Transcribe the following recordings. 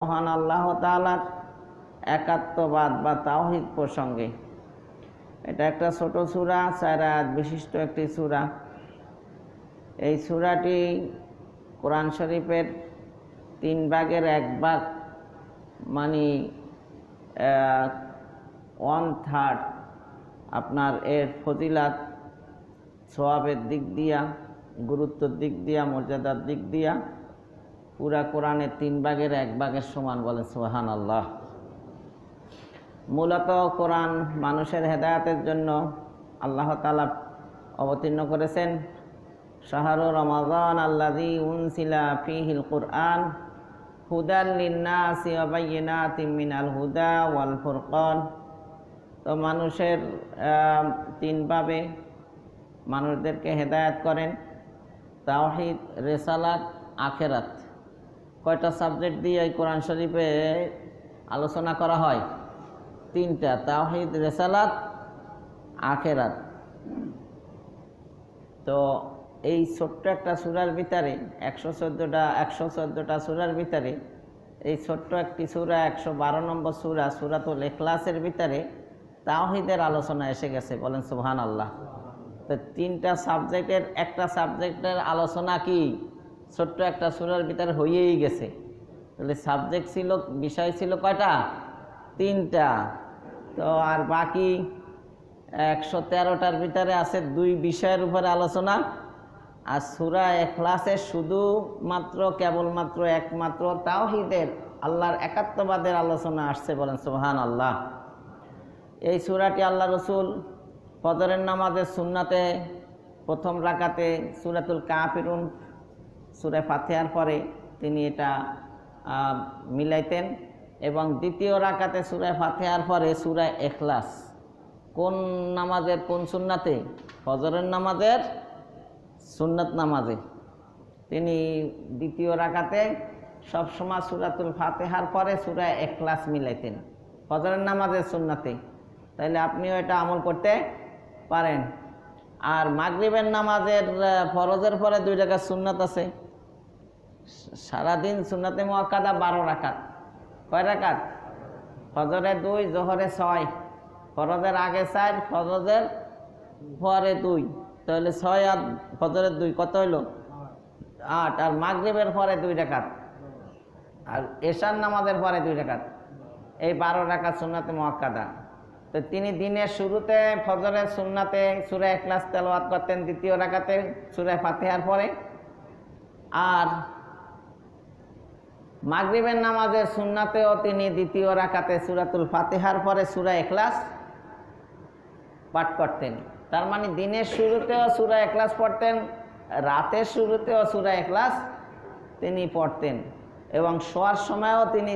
মহান আল্লাহ তাআলার একাত্মবাদ বা তাওহীদ প্রসঙ্গে। এটা একটা ছোট সূরা, 4 আয়াত বিশিষ্ট একটি সূরা। এই সূরাটি কোরআন শরীফের 3 ভাগের 1 ভাগ, মানে 1/3 আপনার এর ফজিলাত সওয়াবের দিক দিয়া, গুরুত্বের দিক দিয়া, মর্যাদার দিক দিয়া পুরা কোরআনের 3 ভাগের 1 ভাগের সমান। বলে সুবহানাল্লাহ। মূলত কোরআন মানুষের হেদায়েতের জন্য আল্লাহ তাআলা অবতীর্ণ করেছেন। শাহরু রমাদান আল্লাযী উনজিলা ফীহিল কুরআন হুদাল লিন-নাসি ওয়া বায়্যিনাতিম মিনাল হুদা ওয়াল ফুরকান। তো মানুষের 3 ভাবে মানুষদেরকে হেদায়েত করেন: তাওহীদ, রিসালাত, আখিরাত। কয়টা সাবজেক্ট দিয়ে এই কোরআন শরীফে আলোচনা করা হয়? 3টা: তাওহীদ, রিসালাত, আখিরাত। তো এই ছোট্ট একটা সূরার ভিতরে 114টা সূরার ভিতরে এই ছোট্ট একটি সূরা 112 নম্বর সূরা সূরাতুল ইখলাসের ভিতরে তাওহীদের আলোচনা এসে গেছে। বলেন সুবহানাল্লাহ। তো 3টা সাবজেক্টের একটা সাবজেক্টের আলোচনা কি ছোট্ট একটা সূরার ভিতরে হয়েই গেছে। তাহলে সাবজেক্ট ছিল, বিষয় ছিল কয়টা? 3টা। তো আর বাকি 113টার ভিতরে আছে 2 বিষয়ের উপরে আলোচনা। আর সূরা ইখলাসে শুধুমাত্র কেবলমাত্র একমাত্র তাওহীদের, আল্লাহর একাত্মবাদের আলোচনা আসছে। বলেন সুবহানাল্লাহ। এই সূরাটি আল্লাহ রসুল ফজরের নামাজের সুন্নাতে প্রথম রাকাতে সূরাতুল কাফিরুন, সূরা ফাতিহার পরে তিনি এটা মিলাইতেন, এবং দ্বিতীয় রাকাতে সূরা ফাতিহার পরে সূরা ইখলাস। কোন নামাজের কোন সুন্নাতে? ফজরের নামাজের সুন্নাত নামাজে তিনি দ্বিতীয় রাকাতে সবসময় সূরাতুল ফাতিহার পরে সূরা ইখলাস মিলাইতেন ফজরের নামাজের সুন্নাতে। তাইলে আপনিও এটা আমল করতে পারেন। আর মাগরিবের নামাজের ফরজের পরে 2 রাকাত সুন্নাত আছে। সারাদিন সুন্নাতে মুআক্কাদা 12 রাকাত। কয় রাকাত? ফজরে 2, জোহরে 6, ফরজের আগে 4, ফরজের পরে 2। তাহলে 6 আর ফজরের 2 কত হইল? 8। আর মাগরিবের পরে 2 রাকাত, আর এশার নামাজের পরে 2 রাকাত। এই 12 রাকাত সুন্নাতে মুআক্কাদা। তো তিনি দিনের শুরুতে ফজরের সুন্নাতে সূরা ইখলাস তেলাওয়াত করতেন, দ্বিতীয় রাকাতে সূরা ফাতিহার পরে। আর মাগরিবের নামাজের সুন্নাতেও তিনি দ্বিতীয় রাকাতে সূরাতুল ফাতিহার পরে সূরা ইখলাস পাঠ করতেন। তার মানে দিনের শুরুতেও সূরা ইখলাস পড়তেন, রাতের শুরুতেও সূরা ইখলাস তিনি পড়তেন, এবং শোয়ার সময়ও তিনি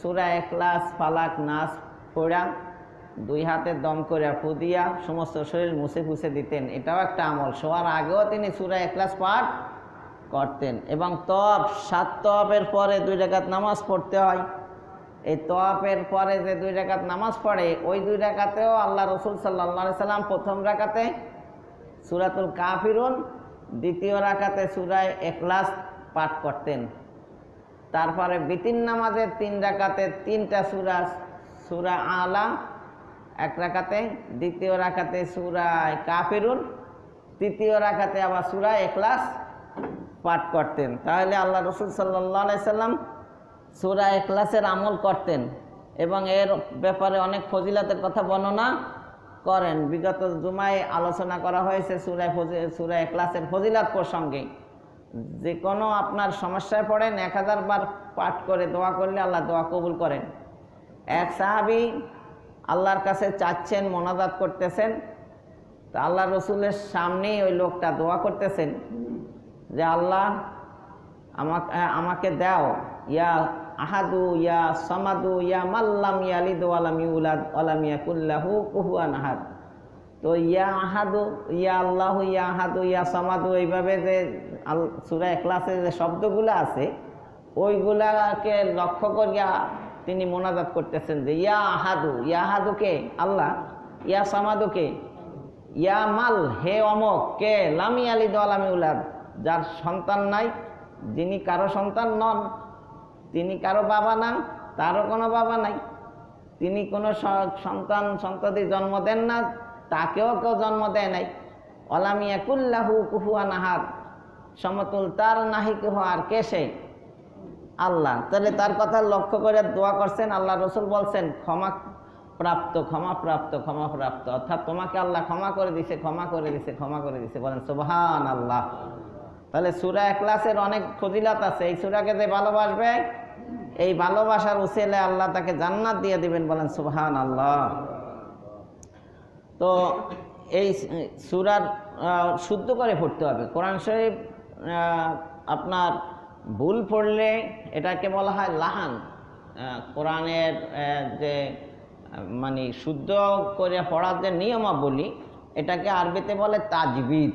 সূরা ইখলাস, ফালাক, নাস পড়া 2 হাতে দম করে ফু দিয়া সমস্ত শরীর মুছে দিতেন। এটাও একটা আমল। শোয়ার আগেও তিনি সূরা ইখলাস পাঠ করতেন। এবং তওয়াব, 7 তওয়াবের পরে 2 রাকাত নামাজ পড়তে হয়। এই তওয়াফের পরে যে 2 রাকাত নামাজ পড়ে, ওই 2 রাকাতেও আল্লাহ রসুল সাল্লাল্লাহু আলাইহি সাল্লাম প্রথম রাকাতে সূরাতুল কাফিরুন, দ্বিতীয় রাকাতে সূরা ইখলাস পাঠ করতেন। তারপরে বিতির নামাজের 3 রাকাতে 3টা সূরা, সূরা আলা 1 রাকাতে, দ্বিতীয় রাকাতে সূরা কাফিরুন, তৃতীয় রাকাতে আবার সূরা ইখলাস পাঠ করতেন। তাহলে আল্লাহ রসুল সাল্লাল্লাহু আলাইহি সাল্লাম সূরা ইখলাসের আমল করতেন, এবং এর ব্যাপারে অনেক ফজিলাতের কথা বর্ণনা করেন। বিগত জুমায় আলোচনা করা হয়েছে সূরা ইখলাসের ফজিলাত প্রসঙ্গে। যে কোনো আপনার সমস্যায় পড়েন, 1000 বার পাঠ করে দোয়া করলে আল্লাহ দোয়া কবুল করেন। এক সাহাবী আল্লাহর কাছে চাচ্ছেন, মোনাজাত করতেছেন। তা আল্লাহ রসুলের সামনেই ওই লোকটা দোয়া করতেছেন যে আল্লাহ আমাকে দাও, ইয়া আহাদু, ইয়া সামাদু, ইয়া মাল্লাম ইয়ালিদ ওয়ালাম ইউলাদ ওয়ালাম ইয়াকুল লাহু কুফুয়ান আহাদ। তো ইয়া আহাদু, ইয়া আল্লাহু, ইয়া আহাদু, ইয়া সামাদু, এইভাবে যে সূরা ইখলাসে যে শব্দগুলো আছে, ওইগুলাকে লক্ষ্য করিয়া তিনি মোনাজাত করতেছেন যে ইয়া আহাদু, ইয়া আহাদুকে আল্লাহ, ইয়া সামাদুকে, ইয়া মাল, হে অমক, কে লাম ইয়ালিদ ওয়ালাম ইউলাদ, যার সন্তান নাই, যিনি কারো সন্তান নন, তিনি কারো বাবা না, তারও কোনো বাবা নাই, তিনি কোনো সন্তান সন্ততি জন্ম দেন না, তাকেও কেউ জন্ম দেয় নাই। ওয়ালাম ইয়াকুল লাহু কুফুয়ান আহাদ, সমতুল তার নাহি কেহ, আর কে সে? আল্লাহ। তাহলে তার কথা লক্ষ্য করে দোয়া করছেন, আল্লাহ রসুল বলছেন ক্ষমা প্রাপ্ত, ক্ষমা প্রাপ্ত, ক্ষমা প্রাপ্ত, অর্থাৎ তোমাকে আল্লাহ ক্ষমা করে দিছে, ক্ষমা করে দিছে, ক্ষমা করে দিছে। বলেন সুবহানাল্লাহ। তাহলে সূরা ইখলাসের অনেক ফজিলত আছে। এই সূরাকে যে ভালোবাসবে, এই ভালোবাসার উসিলায় আল্লাহ তাকে জান্নাত দিয়ে দিবেন। বলেন সুবহানাল্লাহ। তো এই সূরার শুদ্ধ করে পড়তে হবে। কোরআন শরীফ আপনার ভুল পড়লে এটাকে বলা হয় লাহান। কোরআনের যে মানে শুদ্ধ করে পড়ার যে নিয়মাবলী, এটাকে আরবিতে বলে তাজবিদ।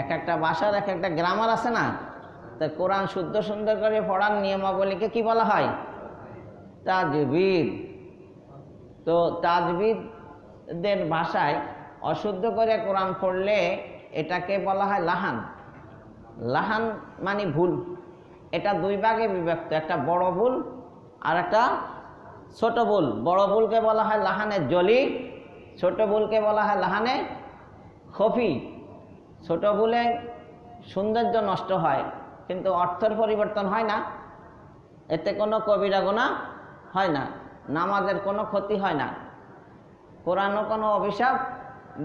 এক একটা ভাষার এক একটা গ্রামার আছে না, তা কোরআন শুদ্ধ সুন্দর করে পড়ার নিয়মাবলীকে কি বলা হয়? তাজবিদ। তো তাজবিদের ভাষায় অশুদ্ধ করে কোরআন পড়লে এটাকে বলা হয় লাহান। লাহান মানে ভুল। এটা দুই ভাগে বিভক্ত, একটা বড় ভুল আর একটা ছোট ভুল। বড় ভুলকে বলা হয় লাহানে জলি, ছোট ভুলকে বলা হয় লাহানে খফি। ছোট ভুলে সৌন্দর্য নষ্ট হয়, কিন্তু অর্থের পরিবর্তন হয় না, এতে কোনো কবিরা গুনাহ হয় না, নামাজের কোনো ক্ষতি হয় না, কোরআনও কোনো অভিশাপ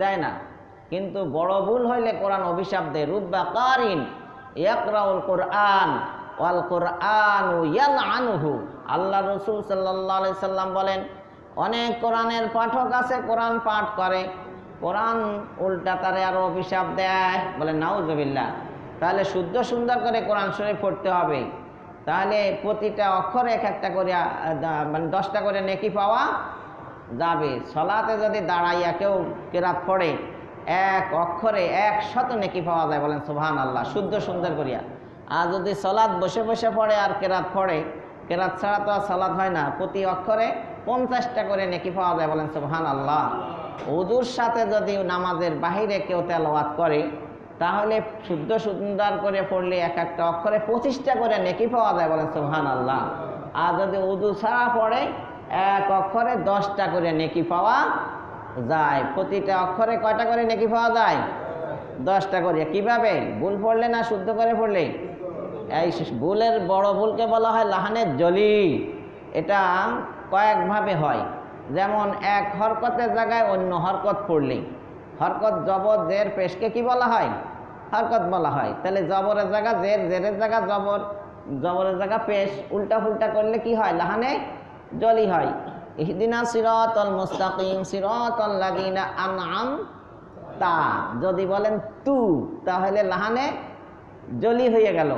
দেয় না। কিন্তু বড় ভুল হইলে কোরআন অভিশাপ দেয়। রুব্বা কারিন ইয়াকরাউল কোরআন ওয়াল কোরআনু ইয়ালআনুহু। আল্লাহ রসুল সাল্লাল্লাহু আলাইহি সাল্লাম বলেন, অনেক কোরআনের পাঠক আছে, কোরআন পাঠ করে, কোরআন উল্টা তারে আরো অভিশাপ দেয়। বলে নাউজুবিল্লাহ। তাহলে শুদ্ধ সুন্দর করে কোরআন শরীফ পড়তে হবে। তাহলে প্রতিটা অক্ষরে এক একটা করে মানে 10টা করে নেকি পাওয়া যাবে। সলাতে যদি দাঁড়াইয়া কেউ কেরাত পড়ে, এক অক্ষরে 100 নেকি পাওয়া যায়। বলেন সুবহানাল্লাহ। শুদ্ধ সুন্দর করিয়া। আর যদি সলাত বসে বসে পড়ে আর কেরাত পড়ে, কেরাত ছাড়া তো আর সলাত হয় না, প্রতি অক্ষরে 50টা করে নেকি পাওয়া যায়। বলেন সুবহানাল্লাহ। ওযুর সাথে যদি নামাজের বাহিরে কেউ তেলাওয়াত করে, তাহলে শুদ্ধ সুন্দর করে পড়লে এক একটা অক্ষরে 25টা করে নেকি পাওয়া যায়। বলেন সুবহানাল্লাহ। আর যদি ওযু ছাড়া পড়ে, এক অক্ষরে 10টা করে নেকি পাওয়া যায়। প্রতিটা অক্ষরে কয়টা করে নেকি পাওয়া যায়? 10টা করে। কিভাবে? ভুল পড়লে না শুদ্ধ করে পড়লে? এই ভুলের বড় ভুলকে বলা হয় লাহানের জলি। এটা কয়েকভাবে হয়। যেমন এক হরকতের জায়গায় অন্য হরকত পড়লে, হরকত জবর জের পেশকে কি বলা হয়? হরকত বলা হয়। তাহলে জবরের জায়গা জের, জেরের জায়গা জবর, জবরের জায়গা পেশ, উল্টা ফুলটা করলে কি হয়? লাহানে জলি হয়। ইহদিনা সিরাতাল মুস্তাকিম সিরাতাল লাযিনা আনআমতা, যদি বলেন তু, তাহলে লাহানে জলি হয়ে গেল।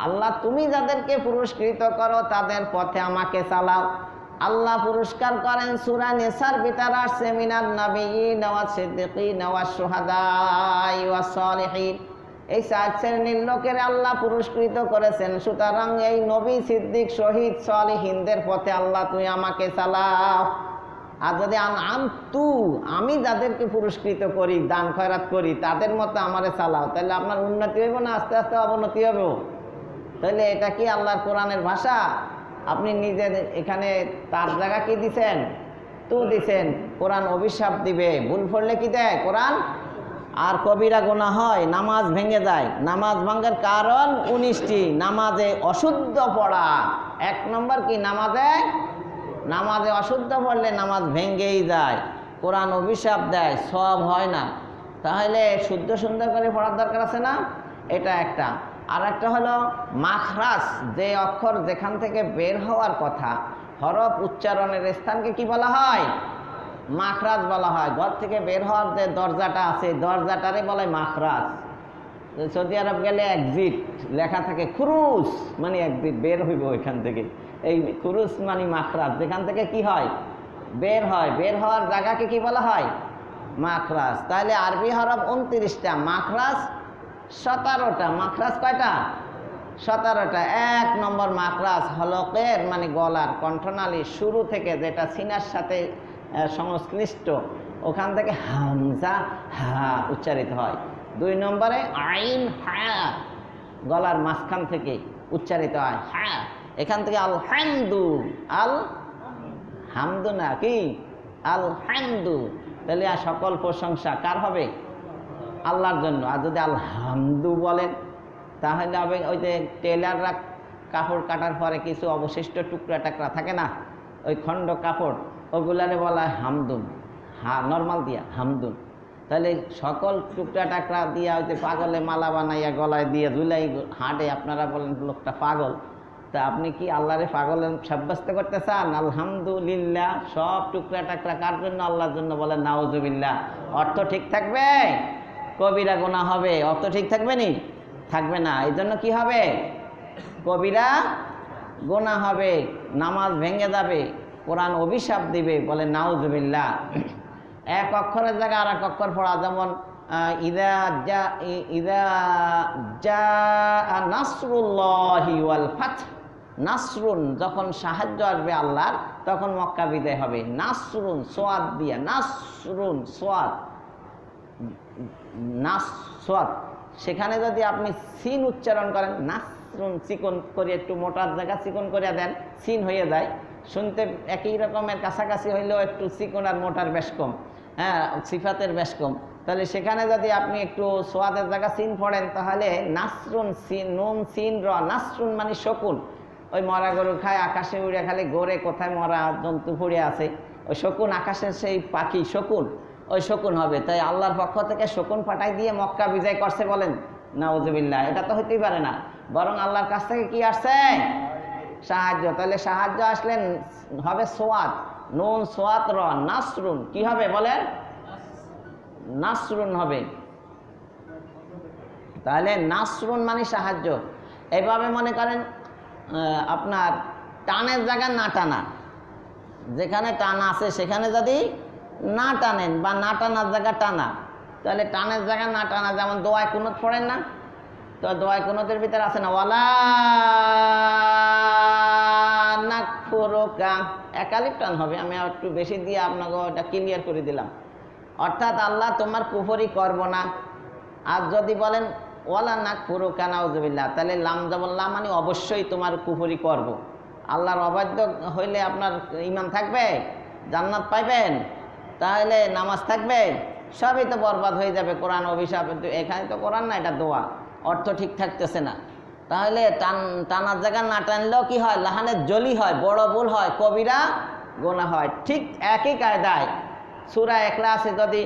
আল্লাহ তুমি যাদেরকে পুরস্কৃত করো তাদের পথে আমাকে চালাও। আল্লাহ পুরস্কার করেন সূরা নিসার ভিতরে আসছে, মিনান নাবিয়্যিন ওয়াস সিদ্দিকিন ওয়াস শুহাদাই ওয়াস সালিহিন। এই 4 শ্রেণীর লোকের আল্লাহ পুরস্কৃত করেছেন। সুতরাং এই নবী, সিদ্দিক, শহীদ, সালিহিনদের পথে আল্লাহ তুমি আমাকে চালাও। আর যদি আনআমতু, আমি যাদেরকে পুরস্কৃত করি, দান খয়রাত করি, তাদের মতো আমারে চালাও, তাহলে আপনার উন্নতি হইব না আস্তে আস্তে অবনতি হবে? তাহলে এটা কি আল্লাহর কোরআনের ভাষা? আপনি নিজের এখানে তার জায়গা কি দিছেন? তু দিছেন। কোরআন অভিশাপ দিবে। ভুল পড়লে কি দেয় কোরআন? আর কবিরা গুনাহ হয়, নামাজ ভেঙে যায়। নামাজ ভাঙার কারণ 19টি। নামাজে অশুদ্ধ পড়া 1 নম্বর। কি? নামাজে অশুদ্ধ পড়লে নামাজ ভেঙেই যায়। কোরআন অভিশাপ দেয়, সব হয় না। তাহলে শুদ্ধ সুন্দর করে পড়ার দরকার আছে না? এটা একটা। আর একটা হলো মাখরাজ, যে অক্ষর যেখান থেকে বের হওয়ার কথা, হরফ উচ্চারণের স্থানকে কি বলা হয়? মাখরাজ বলা হয়। ঘর থেকে বের হওয়ার যে দরজাটা আছে, দরজাটারে বলে মাখরাজ। সৌদি আরব গেলে এক্সিট লেখা থাকে, খুরুজ মানে এক্সিট, বের হইব ওইখান থেকে। এই খুরুজ মানে মাখরাজ, যেখান থেকে কি হয়? বের হয়। বের হওয়ার জায়গাকে কি বলা হয়? মাখরাজ। তাহলে আরবি হরফ 29টা, মাখরাজ 17টা। মাখরাজ কয়টা? 17টা। 1 নম্বর মাখরাজ হলকের মানে গলার কণ্ঠনালী শুরু থেকে, যেটা সিনার সাথে সংশ্লিষ্ট, ওখান থেকে হামজা হা উচ্চারিত হয়। 2 নম্বরে আইন হা, গলার মাঝখান থেকে উচ্চারিত হয় হা। এখান থেকে আল হামদু, আল হামদু না কি আল হামদু, তাহলে সকল প্রশংসা কার হবে? আল্লাহর জন্য। আর যদি আল হামদু বলেন তাহলে হবে ওই যে টেলাররা কাপড় কাটার পরে কিছু অবশিষ্ট টুকরা টাকরা থাকে না, ওই খণ্ড কাপড়, ওগুলারে বলা হয় হামদুন, নর্মাল দিয়া হামদুন। তাহলে সকল টুকরা টাকরা দিয়া ওই যে পাগলে মালা বানাইয়া গলায় দিয়ে ঝুলাই হাঁটে, আপনারা বলেন লোকটা পাগল। তা আপনি কি আল্লাহরে পাগল সাব্যস্ত করতে চান? আলহামদুলিল্লাহ সব টুকরা টাকরা কার জন্য? আল্লাহর জন্য। বলেন নাউজুবিল্লাহ। অর্থ ঠিক থাকবে? কবিরা গুনাহ হবে। অর্থ ঠিক থাকবে নি? থাকবে না। এই জন্য কি হবে? কবিরা গুনাহ হবে, নামাজ ভেঙে যাবে, কোরআন অভিশাপ দিবে। বলে নাউজুবিল্লাহ। এক অক্ষরের জায়গায় আর এক অক্ষর পড়া, যেমন ইদা জা নাসরুল্লাহি ওয়াল ফাতহ, নাসরুন যখন সাহায্য আসবে আল্লাহর, তখন মক্কা বিজয় হবে। নাসরুন সোয়াদ দিয়া, নাসরুন সোয়াদ, নাসওয়াদ, সেখানে যদি আপনি সিন উচ্চারণ করেন, নাসরুন চিকন করে একটু মোটার জায়গা চিকন করে দেন, সিন হয়ে যায়। শুনতে একই রকমের কাছাকাছি হইলেও একটু চিকন আর মোটার বেশ কম, হ্যাঁ সিফাতের বেশ কম। তাহলে সেখানে যদি আপনি একটু সোয়াদের জায়গা সিন পড়েন, তাহলে নাসরুন সিন, নুন সিন র, নাসরুন মানে শকুন। ওই মরা গরু খায়, আকাশে উড়ে, খালি গোরে কোথায় মরা জন্তু পড়ে আছে, ওই শকুন, আকাশের সেই পাখি শকুন, ওই শকুন হবে। তাই আল্লাহর পক্ষ থেকে শকুন পাঠাই দিয়ে মক্কা বিজয় করছে। বলেন নাউজুবিল্লাহ। এটা তো হইতেই পারে না, বরং আল্লাহর কাছ থেকে কি আসছে? সাহায্য। তাহলে সাহায্য আসলেন হবে সোয়াদ, নুন সোয়াদ র, নাসরুন। কি হবে বলেন? নাসরুন হবে। তাহলে নাসরুন মানে সাহায্য। এইভাবে মনে করেন আপনার টানের জায়গা না টানা, যেখানে টানা আছে সেখানে যদি না টানেন, বা না টানার জায়গা টানা, তাহলে টানের জায়গা না টানা। যেমন দোয়ায় কুনুত পড়েন না, তো দোয়ায় কুনুতের ভিতরে আছে না ওয়ালা নাকফুরুকা, একালিপ টান হবে। আমি একটু বেশি দিয়ে আপনাকে ওটা ক্লিয়ার করে দিলাম। অর্থাৎ আল্লাহ তোমার কুফরি করব না। আর যদি বলেন ওয়ালা নাকফুরুকা নাউজুবিল্লাহ, তাহলে লাম জবর লা মানে অবশ্যই তোমার কুফরি করব। আল্লাহর অবাধ্য হইলে আপনার ঈমান থাকবে? জান্নাত পাইবেন? তাহলে নামাজ থাকবে? সবই তো বরবাদ হয়ে যাবে। কোরআন অভিশাপ, এখানে তো কোরআন না, এটা দোয়া, অর্থ ঠিক থাকতেছে না। তাহলে টানার জায়গা না টানলেও কি হয়? লাহানের জলি হয়, বড় ভুল হয়, কবিরা গুনাহ হয়। ঠিক একই কায়দায় সূরা ইখলাসে যদি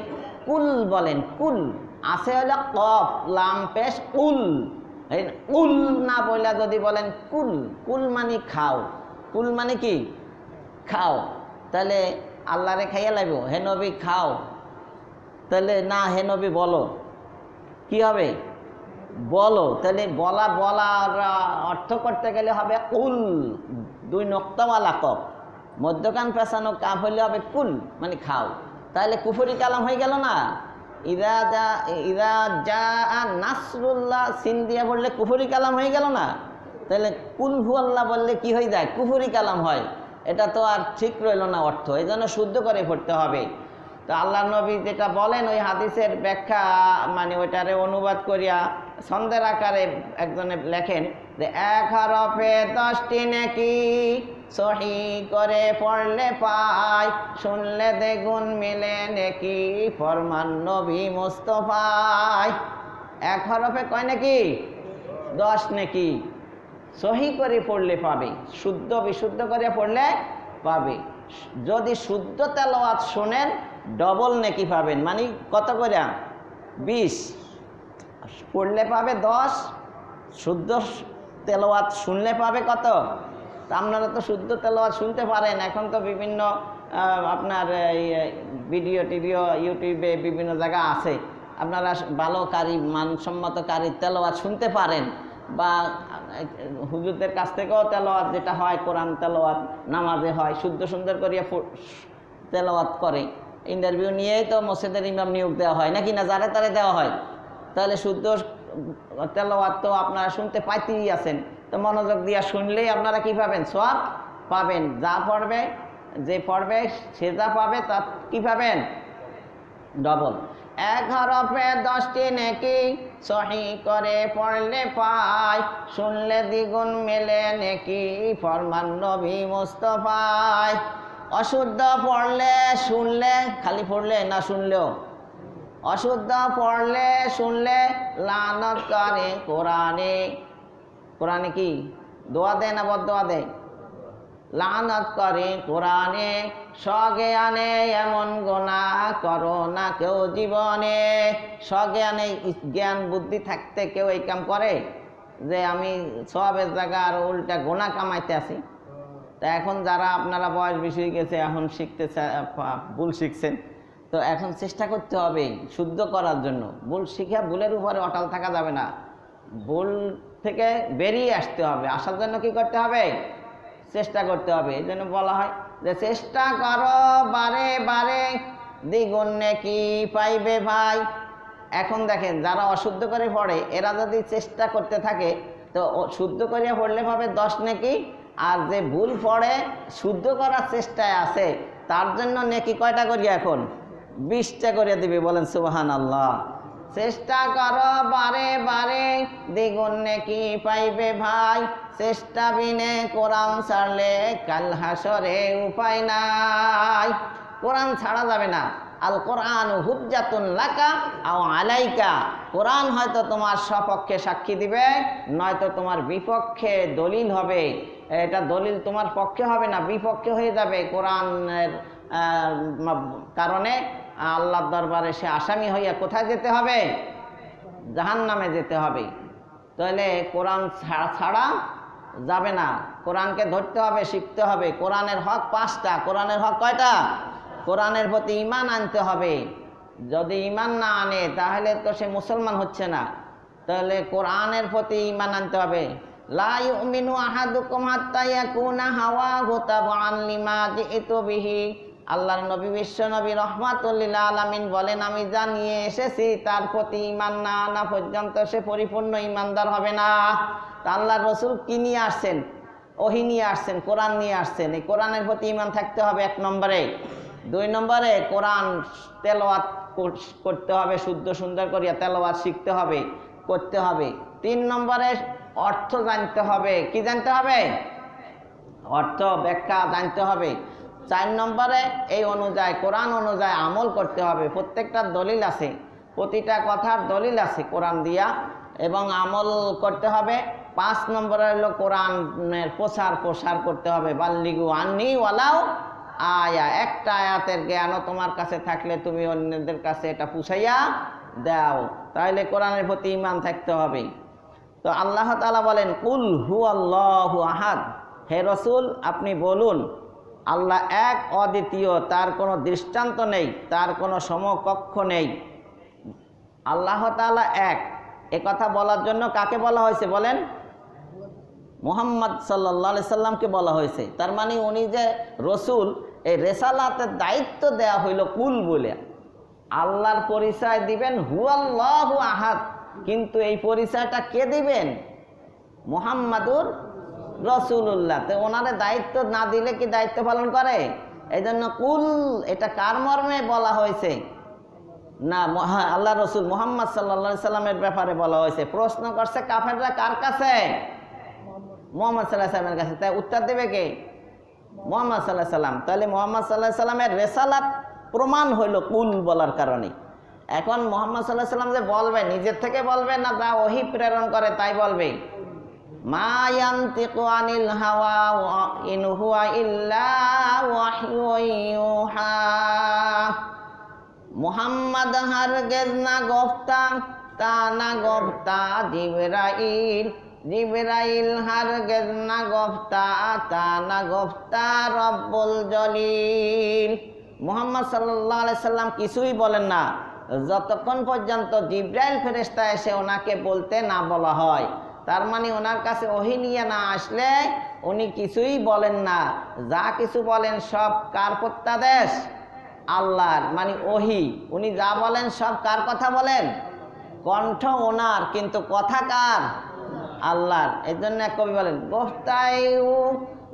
কুল বলেন, কুল আছে হলো কফ লাম পেশ কুল, কুল না বললে যদি বলেন কুল, কুল মানে খাও, কুল মানে কি খাও, তাহলে আল্লাহরে খাইয়া লাগবো, হে নবী খাও, তাহলে না হে নবী বলো, কি হবে? বলো। তাহলে বলা, বলার অর্থ করতে গেলে হবে কুল, দুই নক্তাওয়ালা কফ, মধ্যকান পেছানো কাপ হইলে হবে কুল মানে খাও। তাহলে কুফরি কালাম হয়ে গেল না? ইদা জা নাসরুল্লাহ সিন দিয়া বললে কুফরি কালাম হয়ে গেল না? তাহলে কুল হু আল্লাহ বললে কি হয়ে যায়? কুফরি কালাম হয়। এটা তো আর ঠিক রইল না অর্থ, এই জন্য শুদ্ধ করে পড়তে হবে। তো আল্লাহ নবী যেটা বলেন ওই হাদিসের ব্যাখ্যা মানে ওইটারে অনুবাদ করিয়া ছন্দের আকারে একজনে লেখেন যে ১ হরফে 10টি নেকি, সহি করে পড়লে পাই, শুনলে দ্বিগুণ মিলে নেকি, ফরমান নবী মুস্তাফায়। ১ হরফে কয় নেকি? 10 নেকি। সহি করে পড়লে পাবে, শুদ্ধ বিশুদ্ধ করে পড়লে পাবে। যদি শুদ্ধ তেলাওয়াত শোনেন ডবল নেকি পাবেন, মানে কত করে? 20 পড়লে পাবে 10, শুদ্ধ তেলাওয়াত শুনলে পাবে কত? তা আপনারা তো শুদ্ধ তেলাওয়াত শুনতে পারেন, এখন তো বিভিন্ন আপনার ভিডিও টিভিও ইউটিউবে বিভিন্ন জায়গা আছে, আপনারা ভালো কারি মানসম্মত কারি তেলাওয়াত শুনতে পারেন, বা হুজুরদের কাছ থেকেও তেলাওয়াত যেটা হয় কোরআন তেলাওয়াত নামাজে হয়, শুদ্ধ সুন্দর করিয়া তেলাওয়াত করে। ইন্টারভিউ নিয়েই তো মসজিদের ইমাম নিয়োগ দেওয়া হয় নাকি না, যারে তারে দেওয়া হয়। তাহলে শুদ্ধ তেলাওয়াত তো আপনারা শুনতে পাইতেই আছেন, তো মনোযোগ দিয়া শুনলেই আপনারা কি পাবেন? সওয়াব পাবেন। যা পড়বে, যে পড়বে সে যা পাবে তা কি পাবেন? ডবল। ১ হরফে 10টি নেকি, সহি করে পড়লে পায়, শুনলে দ্বিগুণ মেলে নেকি ফরমান নবী মুস্তাফায়। অশুদ্ধ পড়লে শুনলে, খালি পড়লে না শুনলেও, অশুদ্ধ পড়লে শুনলে লানত করে কোরআনে। কোরআনে কি দোয়া দেয় না বদদোয়া দেয়? লানত করে কোরআনে। স্বজ্ঞানে এমন গুনাহ করো না কেউ জীবনে। স্বজ্ঞানে জ্ঞান বুদ্ধি থাকতে কেউ এই কাম করে যে আমি সওয়াবের জায়গা আর উল্টা গুনাহ কামাইতে আছি? তা এখন যারা আপনারা বয়স বেশি হয়ে গেছে, এখন শিখতে ভুল শিখছেন, তো এখন চেষ্টা করতে হবে শুদ্ধ করার জন্য। ভুল শিখে ভুলের উপরে অটল থাকা যাবে না, ভুল থেকে বেরিয়ে আসতে হবে। আসার জন্য কি করতে হবে? চেষ্টা করতে হবে। এই জন্য বলা হয় যে চেষ্টা করো বারে বারে, দ্বিগুণ নেকি পাইবে ভাই। এখন দেখেন যারা অশুদ্ধ করে পড়ে, এরা যদি চেষ্টা করতে থাকে তো শুদ্ধ করিয়া পড়লে পাবে 10 নেকি, আর যে ভুল পড়ে শুদ্ধ করার চেষ্টায় আছে তার জন্য নেকি কয়টা করিয়া এখন 20টা করে দিবে। বলেন সুবহানাল্লাহ। চেষ্টা করো বারে বারে, দ্বিগুণ নেকি পাইবে ভাই। চেষ্টা বিনে কোরআন ছাড়লে কাল হাসরে উপায় নাই। কোরআন ছাড়া যাবে না। আল কোরআন হুজ্জাতুন লাকা আও আলাইকা। কোরআন হয়তো তোমার সপক্ষে সাক্ষী দিবে, নয়তো তোমার বিপক্ষে দলিল হবে। এটা দলিল তোমার পক্ষে হবে না, বিপক্ষে হয়ে যাবে। কোরআনের কারণে আল্লাহর দরবারে সে আসামি হইয়া কোথায় যেতে হবে? জাহান্নামে যেতে হবে। তাহলে কোরআন ছাড়া যাবে না। কোরআনকে ধরতে হবে, শিখতে হবে। কোরআনের হক 5টা। কোরআনের হক কয়টা? কোরআনের প্রতি ঈমান আনতে হবে। যদি ঈমান না আনে তাহলে তো সে মুসলমান হচ্ছে না। তাহলে কোরআনের প্রতি ঈমান আনতে হবে। লা ইউমিনু আহাদুকুম হাত্তা ইয়াকুনা হাওয়াহু তাবআন লিমা জিতু বিহি। আল্লাহর নবী বিশ্ব নবী রহমাতুল লিল আলামিন বলেন, আমি যা নিয়ে এসেছি তার প্রতি ঈমান না আনা পর্যন্ত সে পরিপূর্ণ ঈমানদার হবে না। তা আল্লাহর রাসূল কি নিয়ে আসছেন? ওহী নিয়ে আসছেন, কোরআন নিয়ে আসছেন। এই কোরআনের প্রতি ঈমান থাকতে হবে 1 নম্বরে। 2 নম্বরে কোরআন তেলাওয়াত করতে হবে, শুদ্ধ সুন্দর করিয়া তেলাওয়াত শিখতে হবে, করতে হবে। 3 নম্বরে অর্থ জানতে হবে। কি জানতে হবে? অর্থ ব্যাখ্যা জানতে হবে। 4 নম্বরে এই অনুযায়ী কোরআন অনুযায়ী আমল করতে হবে। প্রত্যেকটা দলিল আছে, প্রতিটা কথার দলিল আছে কোরআন দিয়া, এবং আমল করতে হবে। 5 নম্বরে হলো কোরআনের প্রসার করতে হবে। বাল্লিগু আন্নি ওয়ালাউ আয়া। একটা আয়াতের জ্ঞানও তোমার কাছে থাকলে তুমি অন্যদের কাছে এটা পুষাইয়া দাও। তাহলে কোরআনের প্রতি ঈমান থাকতে হবে। তো আল্লাহ তাআলা বলেন, কুল হুয়াল্লাহু আহাদ। হে রাসূল আপনি বলুন, আল্লাহ এক, অদ্বিতীয়, তার কোনো দৃষ্টান্ত নেই, তার কোনো সমকক্ষ নেই। আল্লাহ তাআলা এক। এ কথা বলার জন্য কাকে বলা হয়েছে বলেন? মুহাম্মদ সাল্লাল্লাহু আলাইহি সাল্লামকে বলা হয়েছে। তার মানে উনি যে রসুল, এই রেসালাতের দায়িত্ব দেয়া হইল কুল বলে। আল্লাহর পরিচয় দিবেন হুয়াল্লাহু আহাদ, কিন্তু এই পরিচয়টা কে দিবেন? মুহাম্মাদুর রাসূলুল্লাহ। তো ওনারে দায়িত্ব না দিলে কি দায়িত্ব পালন করে? এই জন্য কুল, এটা কার মর্মে বলা হয়েছে না? আল্লাহ রসুল মুহাম্মদ সাল্লাল্লাহু আলাইহি সাল্লামের ব্যাপারে বলা হয়েছে। প্রশ্ন করছে কাফেররা কার কাছে? মুহাম্মদ সাল্লাল্লাহু আলাইহি সাল্লামের কাছে। তাই উত্তর দেবে কে? মুহাম্মদ সাল্লাল্লাহু আলাইহি সাল্লাম। তাহলে মুহাম্মদ সাল্লাল্লাহু আলাইহি সাল্লামের রেসালাত প্রমাণ হইল কুল বলার কারণে। এখন মুহাম্মদ সাল্লাল্লাহু আলাইহি সাল্লাম যে বলবে, নিজের থেকে বলবে না যা ওহী প্রেরণ করে তাই বলবে? মা ইয়ানতিকু আনিল হাওয়া ইন হুয়া ইল্লা ওয়াহয়ুন ইউহা। মুহাম্মদ হারগিজ না গফতা, তা না গফতা জিবরাইল। জিবরাইল হারগিজ না গফতা, তা না গফতা রব্বুল জলিল। মুহাম্মদ সাল্লাল্লাহু আলাইহি সাল্লাম কিছুই বলেন না যতক্ষণ পর্যন্ত জিবরাইল ফেরেশতা এসে ওনাকে বলতে না বলা হয়। তার মানে ওনার কাছে ওহী নিয়ে না আসলে উনি কিছুই বলেন না। যা কিছু বলেন সব কার প্রত্যাদেশ? আল্লাহর, মানে ওহী। উনি যা বলেন সব কার কথা বলেন? কণ্ঠ ওনার, কিন্তু কথা কার? আল্লাহর। এই জন্য কবি বলেন,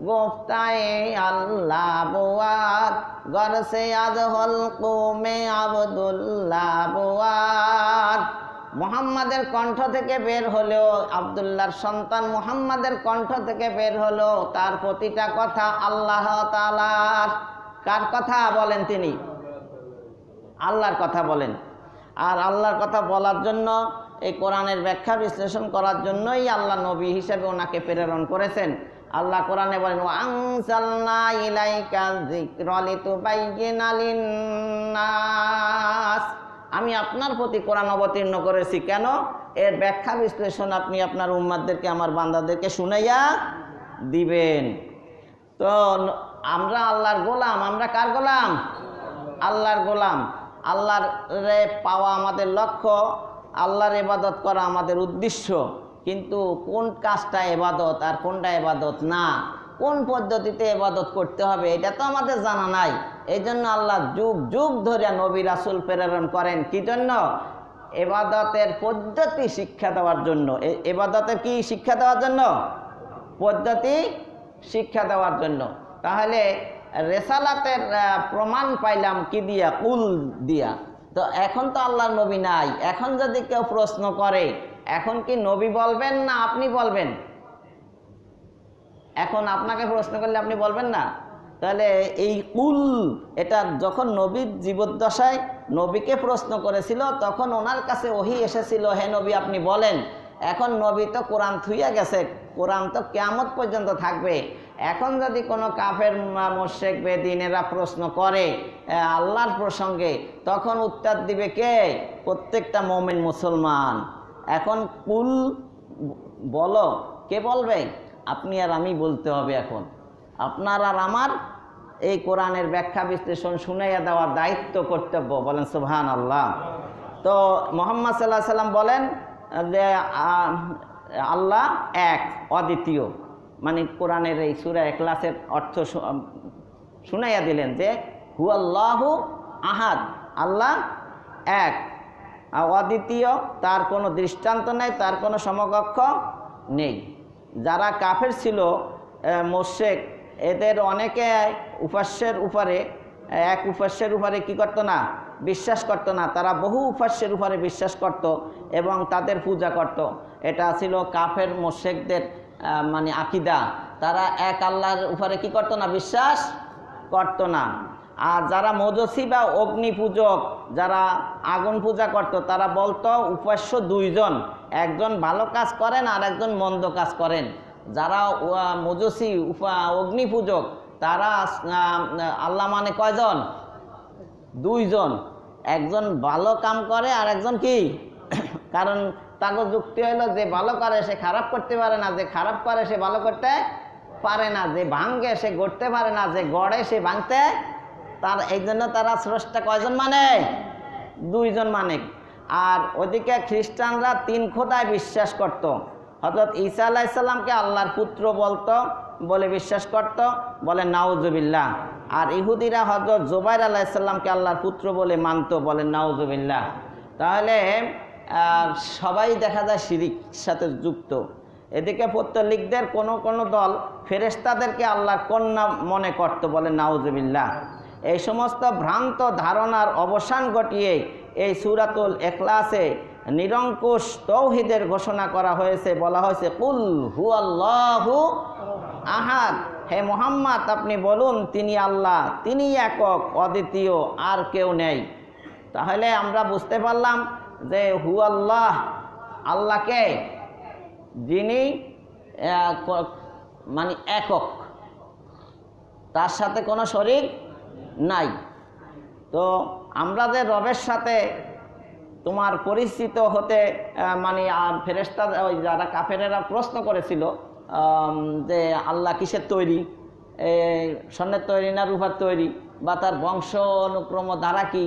গোফতায়ে আল্লাহ বুয়াদ, গরসে আদ হল কুমে আবদুল্লাহ বুয়াদ। মুহাম্মাদের কণ্ঠ থেকে বের হলেও, আব্দুল্লাহর সন্তান মুহাম্মাদের কণ্ঠ থেকে বের হলো, তার প্রতিটা কথা আল্লাহ তাআলার। কার কথা বলেন? তিনি আল্লাহর কথা বলেন। আর আল্লাহর কথা বলার জন্য, এই কোরআনের ব্যাখ্যা বিশ্লেষণ করার জন্যই আল্লাহ নবী হিসেবে ওনাকে প্রেরণ করেছেন। আল্লাহ কোরআনে বলেন, ওয়া আনজালনা ইলাইকা যিকরা লিতুবাইয়িনা লিন-নাস, আমি আপনার প্রতি কোরআন অবতীর্ণ করেছি। কেন? এর ব্যাখ্যা বিশ্লেষণ আপনি আপনার উম্মাতদেরকে, আমার বান্দাদেরকে শুনাইয়া দিবেন। তো আমরা আল্লাহর গোলাম। আমরা কার গোলাম? আল্লাহর গোলাম। আল্লাহর পাওয়া আমাদের লক্ষ্য, আল্লাহর ইবাদত করা আমাদের উদ্দেশ্য। কিন্তু কোন কাজটা ইবাদত আর কোনটা ইবাদত না, কোন পদ্ধতিতে ইবাদত করতে হবে, এটা তো আমাদের জানা নাই। এই জন্য আল্লাহ যুগ যুগ ধরে নবী রাসূল প্রেরণ করেন। কি জন্য? ইবাদতের পদ্ধতি শিক্ষা দেওয়ার জন্য। ইবাদতের কি শিক্ষা দেওয়ার জন্য? পদ্ধতি শিক্ষা দেওয়ার জন্য। তাহলে রেসালাতের প্রমাণ পাইলাম কি দিয়া? কুল দিয়া। তো এখন তো আল্লাহর নবী নাই। এখন যদি কেউ প্রশ্ন করে, এখন কি নবী বলবেন না আপনি বলবেন? এখন আপনাকে প্রশ্ন করলে আপনি বলবেন না? তাহলে এই কুল, এটা যখন নবীর জীবদ্দশায় নবীকে প্রশ্ন করেছিল, তখন ওনার কাছে ওহী এসেছিল, হে নবী আপনি বলেন। এখন নবী তো কোরআন থুইয়া গেছে, কোরআন তো কিয়ামত পর্যন্ত থাকবে। এখন যদি কোনো কাফের মুশরিক বেদিনেরা প্রশ্ন করে আল্লাহর প্রসঙ্গে, তখন উত্তর দিবে কে? প্রত্যেকটা মুমিন মুসলমান। এখন কুল বলো, কে বলবে? আপনি আর আমি বলতে হবে। এখন আপনার আর আমার এই কোরআনের ব্যাখ্যা বিশ্লেষণ শুনাইয়া দেওয়ার দায়িত্ব, কর্তব্য। বলেন সুবহানাল্লাহ। তো মুহাম্মদ সাল্লাল্লাহু আলাইহি সাল্লাম বলেন যে আল্লাহ এক, অদ্বিতীয়। মানে কোরআনের এই সূরা ইখলাসের অর্থ শুনাইয়া দিলেন যে হুয়াল্লাহু আহাদ, আল্লাহ এক, অদ্বিতীয়, তার কোনো দৃষ্টান্ত নেই, তার কোনো সমকক্ষ নেই। যারা কাফের ছিল, মুশরিক, এদের অনেকে উপাস্যের উপরে, এক উপাস্যের উপরে কি করতো না? বিশ্বাস করতো না। তারা বহু উপাস্যের উপরে বিশ্বাস করত এবং তাদের পূজা করত। এটা ছিল কাফের মুশরিকদের মানে আকিদা। তারা এক আল্লাহর উপরে কি করতো না? বিশ্বাস করতো না। আর যারা মজুসি বা অগ্নি পূজক, যারা আগুন পূজা করত, তারা বলতো উপাস্য দুইজন, একজন ভালো কাজ করেন আর একজন মন্দ কাজ করেন। যারা মজুসি অগ্নি পূজক, তারা আল্লাহ মানে কয়জন? দুইজন। একজন ভালো কাম করে আর একজন কি? কারণ তাকে যুক্তি হইল, যে ভালো করে সে খারাপ করতে পারে না, যে খারাপ করে সে ভালো করতে পারে না, যে ভাঙে সে গড়তে পারে না, যে গড়ে সে ভাঙতে তার। এই জন্য তারা স্রষ্টা কয়জন মানে? দুইজন মানে। আর ওদিকে খ্রিস্টানরা তিন খোদায় বিশ্বাস করত। হযরত ঈসা আলাইহিস সালামকে আল্লাহর পুত্র বলতো বলে বিশ্বাস করত, বলে নাউজুবিল্লাহ। আর ইহুদিরা হযরত জুবাইর আলাইহিস সালামকে আল্লাহর পুত্র বলে মানত, বলে নাউজুবিল্লাহ। তাহলে সবাই দেখা যায় শিরিক সাথে যুক্ত। এদিকে পৌত্তলিকদের কোনো দল ফেরেশতাদেরকে আল্লাহর কন্যা মনে করত, বলে নাউজুবিল্লাহ। এই সমস্ত ভ্রান্ত ধারণার অবসান ঘটিয়ে এই সূরাতুল ইখলাসে নিরঙ্কুশ তৌহিদের ঘোষণা করা হয়েছে। বলা হয়েছে কুল হুয়াল্লাহু আহাদ, হে মুহাম্মদ আপনি বলুন তিনি আল্লাহ, তিনি একক, অদ্বিতীয়, আর কেউ নেই। তাহলে আমরা বুঝতে পারলাম যে হুয়াল্লাহ, আল্লাহকে, যিনি মানে একক, তার সাথে কোনো শরীক নাই। তো আমরা যে রবের সাথে তোমার পরিচিত হতে মানে ফেরেশতা, ওই যারা কাফেরেরা প্রশ্ন করেছিল যে আল্লাহ কিসের তৈরি, স্বর্ণের তৈরি না রূপার তৈরি, বা তার বংশ অনুক্রম দ্বারা কি,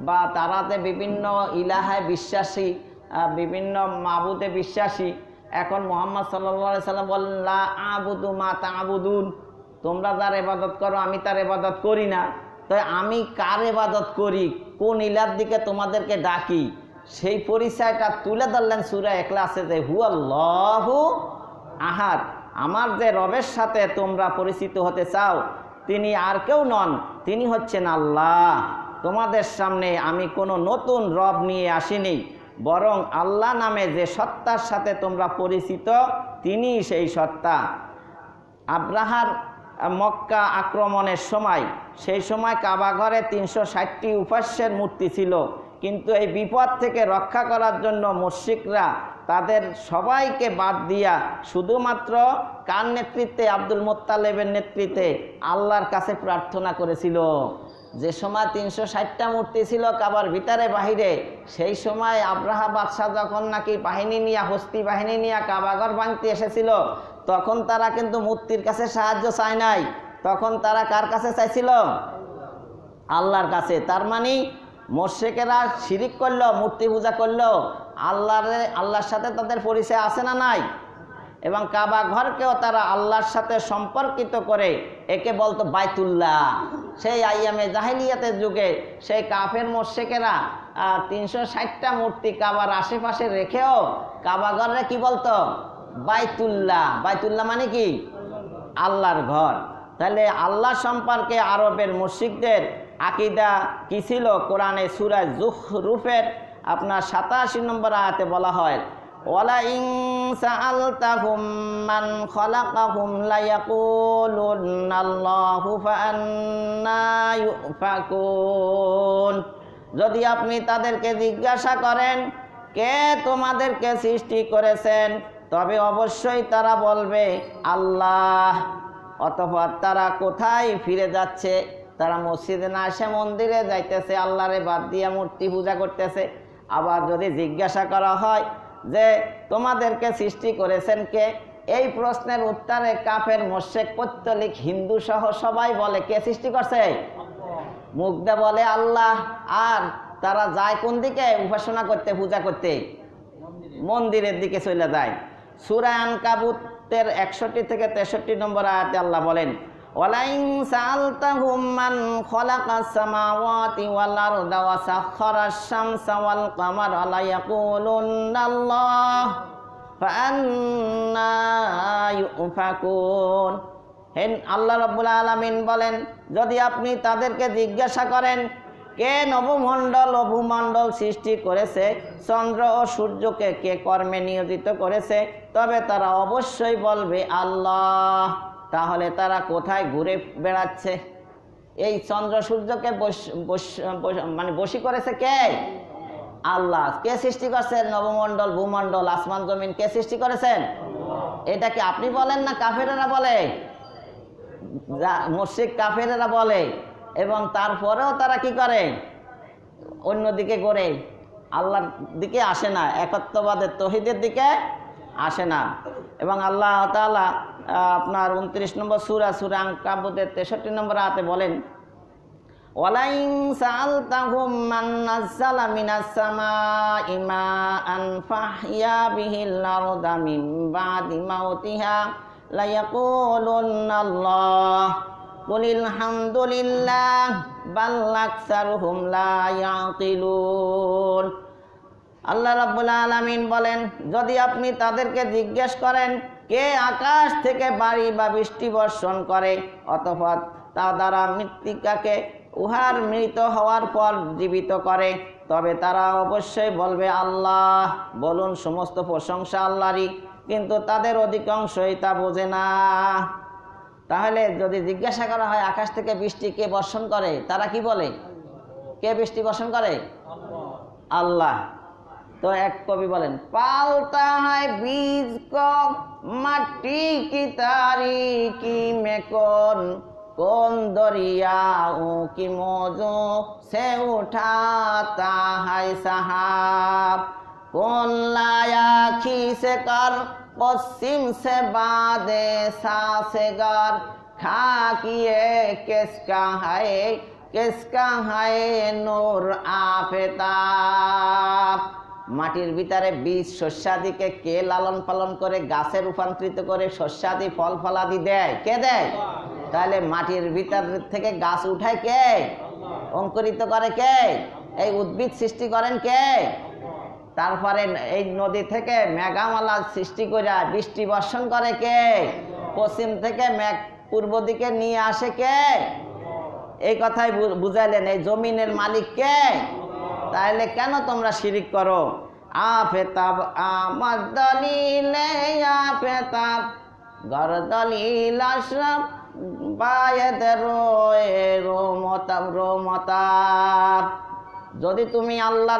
বা তারাতে বিভিন্ন ইলাহায় বিশ্বাসী, বিভিন্ন মাবুদে বিশ্বাসী। এখন মুহাম্মদ সাল্লাল্লাহু আলাইহি সাল্লাম বলেন লা আবুদু মা তা'বুদুন, তোমরা যার ইবাদত করো আমি তার ইবাদত করি না। তো আমি কার ইবাদত করি, কোন ইলার দিকে তোমাদেরকে ডাকি, সেই পরিচয়টা তুলে ধরলেন সূরা ইখলাসে যে হুয়াল্লাহু আহাদ। আমার যে রবের সাথে তোমরা পরিচিত হতে চাও, তিনি আর কেউ নন, তিনি হচ্ছেন আল্লাহ। তোমাদের সামনে আমি কোনো নতুন রব নিয়ে আসিনি, বরং আল্লাহ নামে যে সত্তার সাথে তোমরা পরিচিত তিনি সেই সত্তা। আব্রাহার মক্কা আক্রমণের সময় সেই সময় কাবা ঘরে 360টি উপাস্যের মূর্তি ছিল, কিন্তু এই বিপদ থেকে রক্ষা করার জন্য মুশরিকরা তাদের সবাইকে বাদ দিয়া শুধুমাত্র কার নেতৃত্বে? আব্দুল মুত্তালিবের নেতৃত্বে আল্লাহর কাছে প্রার্থনা করেছিল। যে সময় 360টা মূর্তি ছিল কাবার ভিতরে বাহিরে, সেই সময় আব্রাহা বাদশাহ যখন নাকি বাহিনী নিয়ে, হস্তি বাহিনী নিয়ে কাবাঘর ভাঙতে এসেছিল, তখন তারা কিন্তু মূর্তির কাছে সাহায্য চায় নাই, তখন তারা কার কাছে চাইছিল? আল্লাহর কাছে। তার মানে মুশরিকেরা শিরিক করলো, মূর্তি পূজা করলো, আল্লাহর সাথে তাদের পরিচয় আছে না নাই? এবং কাবা ঘরকেও তারা আল্লাহর সাথে সম্পর্কিত করে একে বলতো বাইতুল্লাহ। সেই আইয়ামে জাহিলিয়াতের যুগে সেই কাফের মুশরিকেরা 360টা মূর্তি কাবার আশেপাশে রেখেও কাবা ঘরে কি বলতো? বাইতুল্লাহ। বাইতুল্লাহ মানে কি? আল্লাহর ঘর। তাহলে আল্লাহ সম্পর্কে আরবের মুশরিকদের আকীদা কি ছিল? কোরআনে সূরা যুখরুফের আপনার 87 নম্বর আয়াতে বলা হয়, ওয়ালা ইন সাআলতাহুম মান খালাকাহুম লায়াকুলুন্নাল্লাহু ফাআন্না ইউফাকুন। যদি আপনি তাদেরকে জিজ্ঞাসা করেন কে তোমাদেরকে সৃষ্টি করেছেন, তবে অবশ্যই তারা বলবে আল্লাহ। অতঃপর তারা কোথায় ফিরে যাচ্ছে? তারা মসজিদে না এসে মন্দিরে যাইতেছে, আল্লাহরে বাদ দিয়ে মূর্তি পূজা করতেছে। আবার যদি জিজ্ঞাসা করা হয় যে তোমাদেরকে সৃষ্টি করেছেন কে, এই প্রশ্নের উত্তরে কাফের মুশরিক পৌত্তলিক হিন্দু সহ সবাই বলে কে সৃষ্টি করছে? মুখ দিয়ে বলে আল্লাহ। আর তারা যায় কোন দিকে? উপাসনা করতে, পূজা করতে মন্দিরের দিকে চলে যায়। সূরা আনকাবুতের 61 থেকে 63 নম্বর আয়াতে আল্লাহ বলেন, ওয়ালাইন সাআলতাহুম মান খালাকাস সামাওয়াতি ওয়াল আরদা ওয়া সাখখারাশ শামসা ওয়াল কামারা লা ইয়াকুলুন্নাল্লাহ ফাআন্না ইউফাকুন। হেন আল্লাহ রাব্বুল আলামিন বলেন, যদি আপনি তাদেরকে জিজ্ঞাসা করেন কে নবমণ্ডল ও ভূমণ্ডল সৃষ্টি করেছে, চন্দ্র ও সূর্যকে কে কর্মে নিয়োজিত করেছে, তবে তারা অবশ্যই বলবে আল্লাহ। তাহলে তারা কোথায় ঘুরে বেড়াচ্ছে? এই চন্দ্র সূর্যকে মানে বশী করেছে কে? আল্লাহ। কে সৃষ্টি করছেন? নবমণ্ডল, ভূমণ্ডল, আসমান জমিন কে সৃষ্টি করেছেন? এটা কি আপনি বলেন না কাফেরেরা বলে? মুশরিক কাফেরেরা বলে। এবং তারপরেও তারা কি করে? অন্যদিকে ঘোরে, আল্লাহর দিকে আসে না, একত্ববাদের তৌহিদের দিকে আসে না। এবং আল্লাহ তাআলা আপনার 29 নম্বর সূরা আনকাবুতের 63 নম্বর আয়াতে বলেন, ওয়ালাইন সাআলতাহুম মান নাযালা মিনাস সামাই মাআন ফাহইয়া বিহিল আরদা মিন বাদি মাউতিহা লা ইয়াকুলুন্নাল্লাহ কুলিল হামদুলিল্লাহ বাল আকসারুহুম লা ইয়াকিলুন। আল্লাহ রাব্বুল আলামিন বলেন, যদি আপনি তাদেরকে জিজ্ঞেস করেন কে আকাশ থেকে বাড়ি বা বৃষ্টি বর্ষণ করে, অতঃপর তা দ্বারা মৃত্তিকাকে উহার মৃত হওয়ার পর জীবিত করে, তবে তারা অবশ্যই বলবে আল্লাহ। বলুন সমস্ত প্রশংসা আল্লাহরই, কিন্তু তাদের অধিকাংশই তা বোঝে না। তাহলে যদি জিজ্ঞাসা করা হয় আকাশ থেকে বৃষ্টি কে বর্ষণ করে, তারা কি বলে? কে বৃষ্টি বর্ষণ করে? আল্লাহ। তো এক কবি বলেন, পালতা হয় বীজ को মাটি কি তারিকি में कौन दरियाओं की मौजों से उठाता है सहाब, कौन लाया खीसे कर पश्चिम से बादे सासेगर, खाकिए किसका है नूर आफताब। মাটির ভিতরে বীজ শস্যাদিকে কে লালন পালন করে গাছে রূপান্তরিত করে শস্যাদি ফল ফলাদি দেয়? কে দেয়? তাহলে মাটির ভিতর থেকে গাছ উঠায় কে? অঙ্কুরিত করে কে? এই উদ্ভিদ সৃষ্টি করেন কে? তারপরে এই নদী থেকে মেঘামালা সৃষ্টি করে বৃষ্টি বর্ষণ করে কে? পশ্চিম থেকে মেঘ পূর্ব দিকে নিয়ে আসে কে? এই কথাই বুঝাইলেন এই জমিনের মালিক কে? তাহলে কেন তোমরা শিরিক করো? আফেতাব আমার দলিলে আফেতাব গর দলিল আশরাফ বায়েদ রোয়ে রোমতাব। যদি তুমি আল্লাহ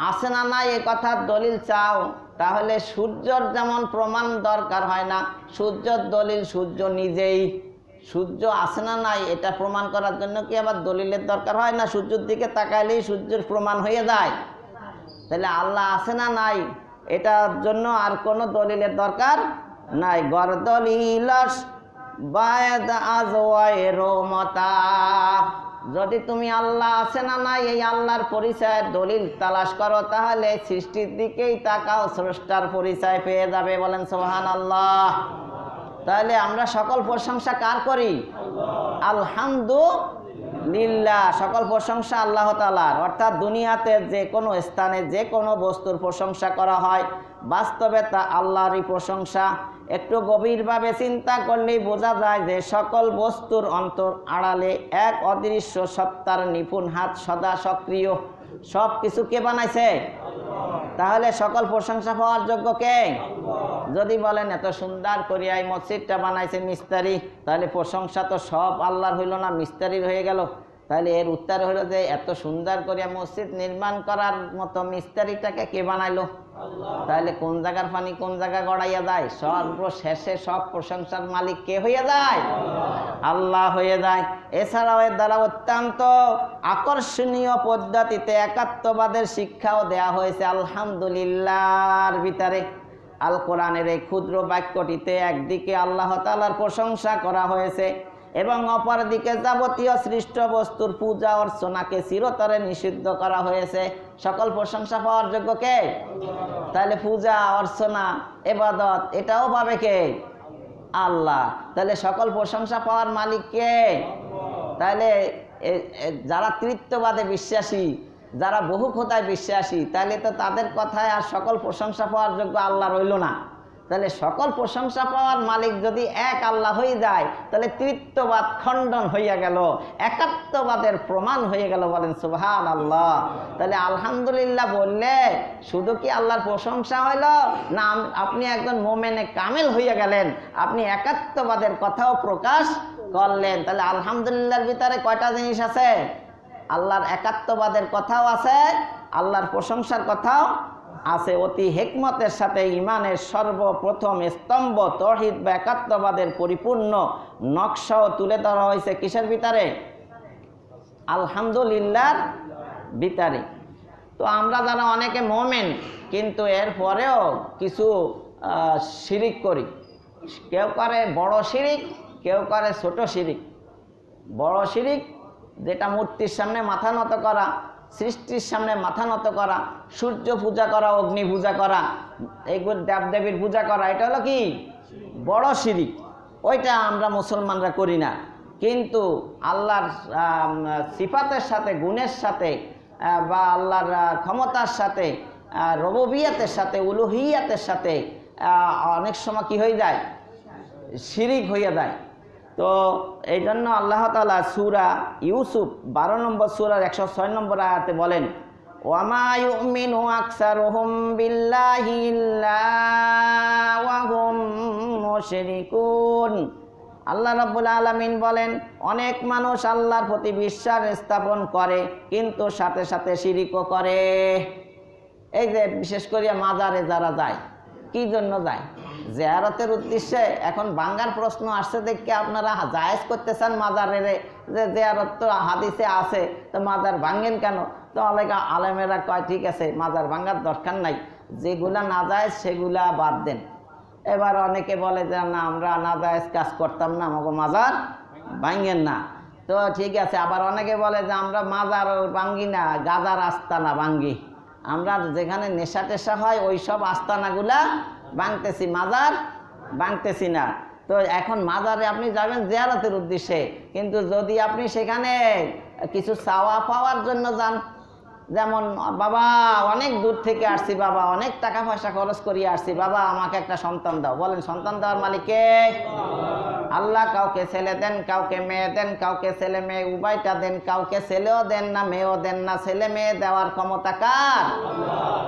আছে না নাই এ কথার দলিল চাও, তাহলে সূর্যর যেমন প্রমাণ দরকার হয় না, সূর্যর দলিল সূর্য নিজেই। সূর্য আছে না নাই এটা প্রমাণ করার জন্য কি আবার দলিলের দরকার হয় না? সূর্যের দিকে তাকাইলেই সূর্যের প্রমাণ হয়ে যায়। তাহলে আল্লাহ আছে না নাই এটার জন্য আর কোনো দলিলের দরকার নাই। গর দলিল বায়দ আজওয়াইরো মতাব। যদি তুমি আল্লাহ আছে না নাই এই আল্লাহর পরিচয়ের দলিল তালাশ করো, তাহলে সৃষ্টির দিকেই তাকাও, স্রষ্টার পরিচয় পেয়ে যাবে। বলেন সুবহানাল্লাহ। তাহলে আমরা সকল প্রশংসা কার করি? আলহামদুলিল্লাহ। সকল প্রশংসা আল্লাহ তাআলার। অর্থাৎ দুনিয়াতে যে কোনো স্থানে যে কোনো বস্তুর প্রশংসা করা হয়, বাস্তবে তা আল্লাহরই প্রশংসা। একটু গভীরভাবে চিন্তা করলেই বোঝা যায় যে সকল বস্তুর অন্তর আড়ালে এক অদৃশ্য সত্তার নিপুণ হাত সদা সক্রিয়। সব কিছু কে বানাইছে? তাহলে সকল প্রশংসা পাওয়ার যোগ্য কে? যদি বলেন এত সুন্দর করিয়া এই মসজিদটা বানাইছে মিস্ত্রি, তাহলে প্রশংসা তো সব আল্লাহর হইল না, মিস্ত্রির হয়ে গেল। তাহলে এর উত্তর হইল যে এত সুন্দর করিয়া মসজিদ নির্মাণ করার মতো মিস্ত্রিটাকে কে বানাইলো? তাহলে কোন জায়গার পানি কোন জায়গা গড়াইয়া যায়? সর্বশেষে সব প্রশংসার মালিক কে হয়ে যায়? আল্লাহ হয়ে যায়। এছাড়াও এর দ্বারা অত্যন্ত আকর্ষণীয় পদ্ধতিতে একাত্মবাদের শিক্ষাও দেয়া হয়েছে আলহামদুলিল্লাহর ভিতরে। আল কোরআনের এই ক্ষুদ্র বাক্যটিতে একদিকে আল্লাহ তাআলার প্রশংসা করা হয়েছে এবং অপরদিকে যাবতীয় সৃষ্ট বস্তুর পূজা অর্চনাকে চিরতরে নিষিদ্ধ করা হয়েছে। সকল প্রশংসা পাওয়ার যোগ্য কে? তাহলে পূজা অর্চনা ইবাদত এটাও পাবে কে? আল্লাহ। তাহলে সকল প্রশংসা পাওয়ার মালিক কে? তাহলে যারা তৃত্ববাদে বিশ্বাসী, যারা বহু খোদায় বিশ্বাসী, তাহলে তো তাদের কথায় আর সকল প্রশংসা পাওয়ার যোগ্য আল্লাহ রইল না। তাহলে সকল প্রশংসা পাওয়ার মালিক যদি এক আল্লাহ হয়ে যায়, তাহলে তৃত্ববাদ খণ্ডন হইয়া গেল, একাত্মবাদের প্রমাণ হয়ে গেল। বলেন সুবহানাল্লাহ। তাহলে আলহামদুলিল্লাহ বললে শুধু কি আল্লাহর প্রশংসা হইল না, আপনি একজন মোমেনে কামেল হইয়া গেলেন, আপনি একাত্মবাদের কথাও প্রকাশ করলেন। তাহলে আলহামদুলিল্লাহর ভিতরে কয়টা জিনিস আছে? আল্লাহর একাত্মবাদের কথাও আছে, আল্লাহর প্রশংসার কথাও আছে। অতি হিকমতের সাথে ইমানের সর্বপ্রথম স্তম্ভ তাওহীদ বা একাত্মবাদের পরিপূর্ণ নকশাও তুলে ধরা হয়েছে কিসের ভিতরে? আলহামদুলিল্লাহর ভিতরে। তো আমরা যারা অনেকে মুমিন, কিন্তু এর পরেও কিছু শিরিক করি। কেউ করে বড় শিরিক, কেউ করে ছোট শিরিক। বড় শিরিক যেটা মূর্তির সামনে মাথা নত করা, সৃষ্টির সামনে মাথা নত করা, সূর্য পূজা করা, অগ্নি পূজা করা, এইগুলো দেবদেবীর পূজা করা, এটা হলো কি বড় শিরিক। ওইটা আমরা মুসলমানরা করি না। কিন্তু আল্লাহর সিফাতের সাথে, গুণের সাথে বা আল্লাহর ক্ষমতার সাথে, রুবুবিয়তের সাথে, উলুহিয়াতের সাথে অনেক সময় কি হয়ে যায়? শিরিক হয়ে যায়। তো এই জন্য আল্লাহ তাআলা সূরা ইউসুফ 12 নম্বর সূরার 106 নম্বর আয়াতে বলেন, ওয়ামা ইউমিনু আকসারুহুম বিল্লাহি ইল্লা ওয়া হুম মুশরিকুন। আল্লাহ রাব্বুল আলামিন বলেন, অনেক মানুষ আল্লাহর প্রতি বিশ্বাস স্থাপন করে, কিন্তু সাথে সাথে শিরিকও করে। এই যে বিশেষ করে মাজারে যারা যায়, কি জন্য যায়? জিয়ারতের উদ্দেশ্যে। এখন বাঙ্গার প্রশ্ন আসছে দেখে আপনারা জায়েজ করতেছেন মাজারের, যে জিয়ারত তো হাদিসে আছে, তো মাজার ভাঙেন কেন? তো আলেমেরা কয় ঠিক আছে, মাজার ভাঙার দরকার নাই, যেগুলা না জায়েজ সেগুলা বাদ দেন। এবার অনেকে বলে যে না, আমরা না জায়েজ কাজ করতাম না, আমাকে মাজার ভাঙেন না। তো ঠিক আছে। আবার অনেকে বলে যে আমরা মাজার ভাঙ্গি না, গাজার আস্তানা ভাঙ্গি। আমরা যেখানে নেশা টেশা হয় ওই সব আস্তানাগুলা ভাঙতেছি, মাজার ভাঙতেছি না। তো এখন মাজারে আপনি যাবেন জিয়ারতের উদ্দেশ্যে, কিন্তু যদি আপনি সেখানে কিছু চাওয়া পাওয়ার জন্য যান, যেমন বাবা অনেক দূর থেকে আসছি, বাবা অনেক টাকা পয়সা খরচ করিয়ে আসছি, বাবা আমাকে একটা সন্তান দাও, বলেন সন্তান দেওয়ার মালিক কে? আল্লাহ কাউকে ছেলে দেন, কাউকে মেয়ে দেন, কাউকে ছেলে মেয়ে উভয়টা দেন, কাউকে ছেলেও দেন না মেয়েও দেন না, ছেলে মেয়ে দেওয়ার ক্ষমতা কার?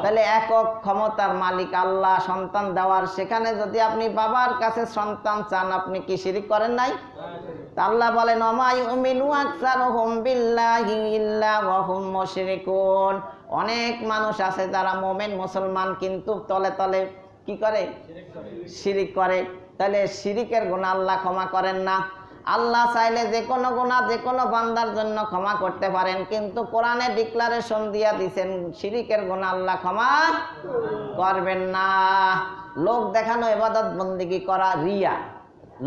তাহলে একক ক্ষমতার মালিক আল্লাহ। সন্তান দেওয়ার, সেখানে যদি আপনি বাবার কাছে সন্তান চান, আপনি কি শিরিক করেন নাই? আল্লাহ বলেন ওমা ইউমিনু আকসারুহুম বিল্লাহি ইল্লা ওয়া হুম মুশরিকুন। অনেক মানুষ আছে যারা মুমিন মুসলমান কিন্তু তলে তলে কি করে? শিরিক করে। তাহলে শিরিকের গুনাহ আল্লাহ ক্ষমা করেন না। আল্লাহ চাইলে যে কোনো গুনাহ যে কোনো বান্দার জন্য ক্ষমা করতে পারেন, কিন্তু কোরআনে ডিক্লারেশন দিয়া দিয়েছেন শিরিকের গুনাহ আল্লাহ ক্ষমা করবেন না। লোক দেখানো ইবাদত বন্দেগী করা রিয়া,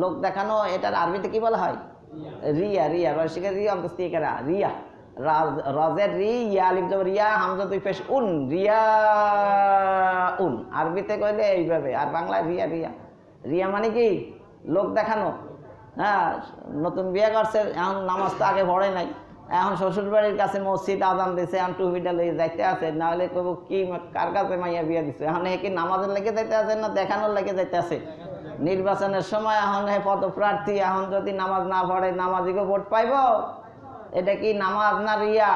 লোক দেখানো, এটার আরবিতে কি বলা হয়? রিয়া। রিয়া রসিকের রিয়া অন্তস্তিকেরা রিয়া, রজের রি, ইয়া আলিফ জবর রিয়া, হামজা দুই পেশ উন, রিয়া উন। আরবিতে কইলে এইভাবে, আর বাংলায় রিয়া। রিয়া রিয়া মানে কি? লোক দেখানো। হ্যাঁ, নতুন বিয়ে করছে, এখন নামাজ তো আগে পড়ে নাই, এখন শ্বশুর বাড়ির কাছে মসজিদ আজান দিছে, এখন টুপিটা লইয়ে যাইতে আছে, না হলে কব কি কার কাছে মাইয়া বিয়ে দিছে। এখন কি নামাজের লেগে যাইতে আছে না দেখানোর লেগে যাইতে আছে? নির্বাচনের সময় এখন পদপ্রার্থী, এখন যদি নামাজ না পড়ে নামাজিকে ভোট পাইব? এটা কি নামাজ না রিয়া?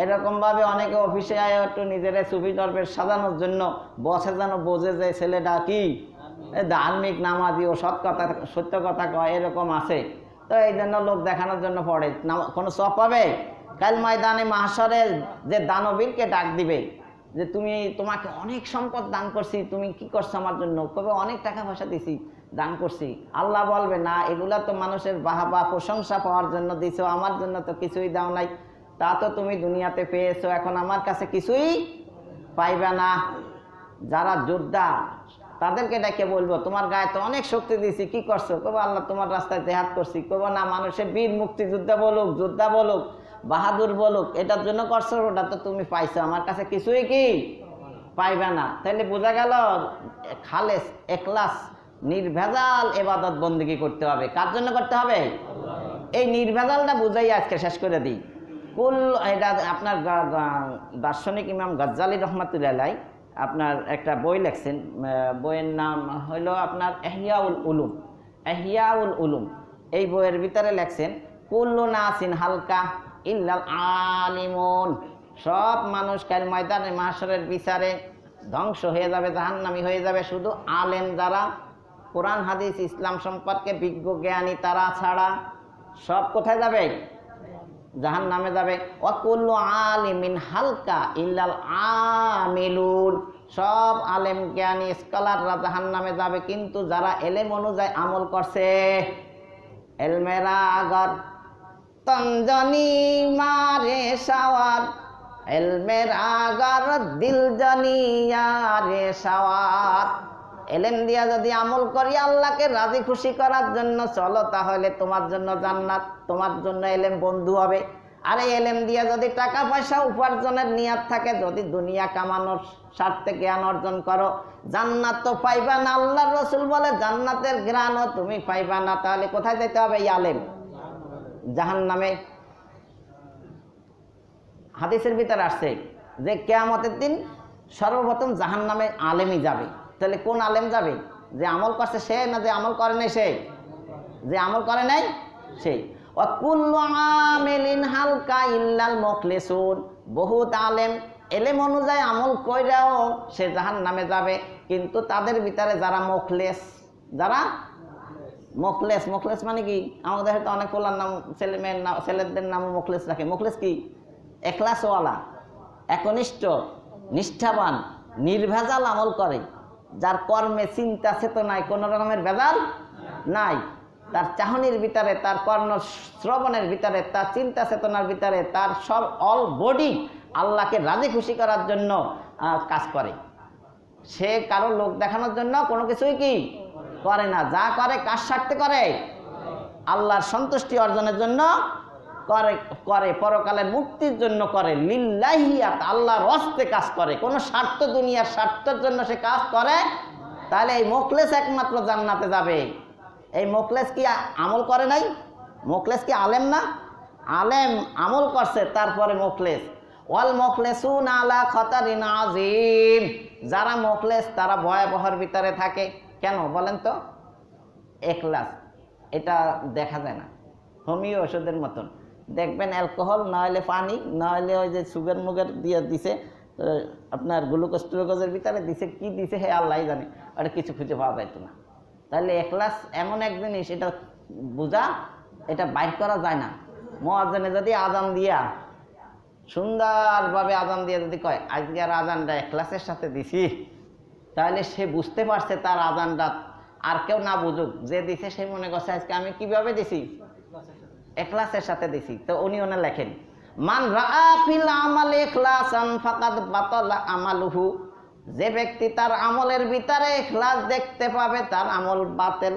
এরকম ভাবে অনেকে অফিসে আয় একটু নিজেরা সুফি দরবেশ সাজানোর জন্য, বসে যেন বোঝে যে ছেলেটা কি ধার্মিক নামাজি ও সত্য কথা কয়, এরকম আছে। তো এই জন্য লোক দেখানোর জন্য পড়ে। কোনো সব পাবে? কাল ময়দানে মাহশরে যে দানবীরকে ডাক দিবে যে তোমাকে অনেক সম্পদ দান করছি, তুমি কি করছো আমার জন্য? কবে অনেক টাকা পয়সা দিছি, দান করছি। আল্লাহ বলবে না, এগুলা তো মানুষের বাহবা প্রশংসা পাওয়ার জন্য দিছো, আমার জন্য তো কিছুই দাও নাই। তা তো তুমি দুনিয়াতে পেয়েছো, এখন আমার কাছে কিছুই পাইবে না। যারা যোদ্ধা তাদেরকে ডেকে বলবো তোমার গায়ে তো অনেক শক্তি দিছি, কি করছো? কবে আল্লাহ তোমার রাস্তায় জেহাদ করছি। কবে না, মানুষের বীর মুক্তিযোদ্ধা বলুক, যোদ্ধা বলুক, বাহাদুর বলুক, এটার জন্য করছো, ওটা তো তুমি পাইছো, আমার কাছে কিছুই কি পাইবে না। তাহলে বোঝা গেল খালেস এখলাস নির্ভেজাল ইবাদত বন্দেগী করতে হবে। কার জন্য করতে হবে? এই নির্ভেজালটা বুঝাই আজকে শেষ করে দিই। এটা আপনার দার্শনিক ইমাম গজ্জালি রহমাতুল্লাহ আলাইহি আপনার একটা বই লেখছেন, বইয়ের নাম হইল আপনার ইহইয়াউল উলুম। ইহইয়াউল উলুম এই বইয়ের ভিতরে লেখছেন কুল্লু নাসিন হালকা ইল্লাল আলিমুন। সব মানুষ কাল ময়দানে মাহশরের বিচারে ধ্বংস হয়ে যাবে, জাহান্নামী হয়ে যাবে, শুধু আলেম যারা কোরআন হাদিস ইসলাম সম্পর্কে বিজ্ঞ জ্ঞানী তারা ছাড়া সব কোথায় যাবে? জাহান্নামে যাবে। ওয়াকুল্লু আলিমিন হালকা ইল্লাল আমিলুন। সব আলেম জ্ঞানী স্কলাররা জাহান্নামে যাবে, কিন্তু যারা এলেম অনুযায়ী আমল করছে। এলমেরা আগর তঞ্জনি মারে সাওয়ার, এলমের আগর দিল জানিয়া রে সাওয়ার। এলেম দিয়া যদি আমল করি আল্লাহকে রাজি খুশি করার জন্য চলো, তাহলে তোমার জন্য জান্নাত, তোমার জন্য এলেম বন্ধু হবে। আর এই এলেম দিয়া যদি টাকা পয়সা উপার্জনের নিয়াত থাকে, যদি দুনিয়া কামানোর স্বার্থে জ্ঞান অর্জন করো, জান্নাত তো পাইবা না। আল্লাহর রাসূল বলে জান্নাতের ঘ্রাণও তুমি পাইবা না। তাহলে কোথায় যেতে হবে? এই আলেম জাহান্নামে। হাদিসের ভিতরে আসছে যে কিয়ামতের দিন সর্বপ্রথম জাহান্নামে আলেমই যাবে। তাহলে কোন আলেম যাবে? যে আমল করছে সে, না যে আমল করে নাই সে? যে আমল করে নাই সেই। ওয়াকুল্লু আমিলিন হালকা ইল্লাল মুখলিসুন। বহুত আলেম এলেম অনুযায়ী আমল কইরাও সে জাহান্নামে যাবে, কিন্তু তাদের ভিতরে যারা মুখলেস, যারা মুখলেস, মুখলেস মানে কি? আমাদের হয়তো অনেক ওলার নাম, ছেলেমেয়ের নাম, ছেলেদের নাম মুখলেস রাখে। মুখলেস কি? এখলাসওয়ালা, একনিষ্ঠ, নিষ্ঠাবান, নির্ভেজাল আমল করে, যার কর্মে চিন্তা চেতনায় কোনো রকমের ভেজাল নাই। তার চাহনির ভিতরে, তার কর্ণ শ্রবণের ভিতরে, তার চিন্তা চেতনার ভিতরে, তার সব অল বডি আল্লাহকে রাজি খুশি করার জন্য কাজ করে। সে কারো লোক দেখানোর জন্য কোনো কিছুই কি করে না। যা করে কার স্বার্থে করে? আল্লাহর সন্তুষ্টি অর্জনের জন্য করে, পরকালের মুক্তির জন্য করে, লিল্লাহিয়াত, আল্লাহর ওয়াস্তে কাজ করে, কোনো স্বার্থ দুনিয়ার স্বার্থের জন্য সে কাজ করে। তাহলে এই মুখলেস একমাত্র জান্নাতে যাবে। এই মুখলেস কি আমল করে নাই? মুখলেস কি আলেম না? আলেম আমল করছে, তারপরে মুখলেস। ওয়াল মুখলেসুন আলা খতারিন আযীম। যারা মুখলেস তারা ভয়াবহর ভিতরে থাকে। কেন বলেন তো? এখলাস। এটা দেখা যায় না। হোমিও ওষুধের মতন দেখবেন, অ্যালকোহল না হলে পানি, না হলে ওই যে সুগার মুগার দিয়ে দিছে, আপনার গ্লুকোজ টুলুকোজের ভিতরে দিছে, কি দিছে হে আল্লাহ জানে, ওটা কিছু খুঁজে পাওয়া যাইতো না। তাহলে এখলাস এমন এক জিনিস, এটা বোঝা, এটা বাইর করা যায় না। মুয়াজ্জিনে যদি আজান দিয়া সুন্দরভাবে আজান দিয়ে যদি কয় আজকের আজানটা এখলাসের সাথে দিছি, তাহলে সে বুঝতে পারছে তার আজানটা, আর কেউ না বুঝুক, যে দিছে সে মনে করছে আজকে আমি কিভাবে দিছি, এখলাসের সাথে দিছি। তো উনি ওনা লেখেন, মান রাআ ফিল আমালি ইখলাসান ফাকাদ বাতালা আমালুহু, যে ব্যক্তি তার আমলের ভিতরে ইখলাস দেখতে পাবে তার আমল বাতিল,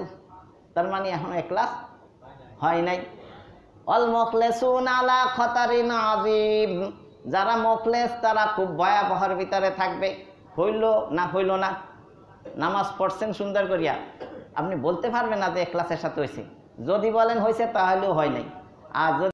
তার মানে এখন ইখলাস হয় নাই। অল মুখলিসুন আলা খতারিন আযীম, যারা মুখলেস তারা খুব ভয়াবহর ভিতরে থাকবে। হইল না হইল না, নামাজ পড়ছেন সুন্দর করিয়া, আপনি বলতে পারবেন না যে ইখলাসের সাথে হয়েছে। যদি বলেন হয়েছে তাহলেও হয় নাই, আর